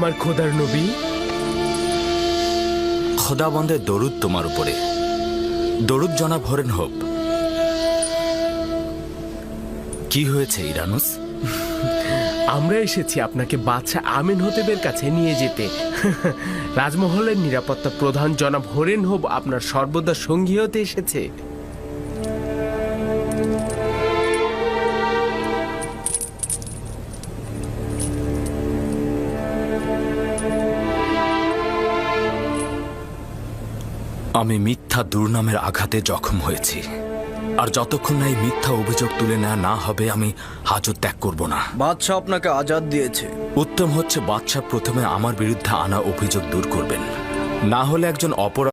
আমার খোদার নবী। খোদাবন্দের দরুদ তোমার উপরে। দরুদ জনাব হরেনহোপ। কি হয়েছে ইরানুস? আমরা এসেছি আপনাকে বাদশাহ আমিনহোতেবের কাছে নিয়ে যেতে। রাজমহলের নিরাপত্তা প্রধান জনাব হরেনহোপ আপনার সর্বদা সঙ্গী হতে এসেছে। আমি মিথ্যা দুর্নামের আঘাতে জখম হয়েছি, আর যতক্ষণ না এই মিথ্যা অভিযোগ তুলে নেওয়া না হবে আমি হাজত ত্যাগ করব না। বাদশাহ আপনাকে আজাদ দিয়েছে। উত্তম হচ্ছে বাদশাহ প্রথমে আমার বিরুদ্ধে আনা অভিযোগ দূর করবেন, না হলে একজন অপরাধ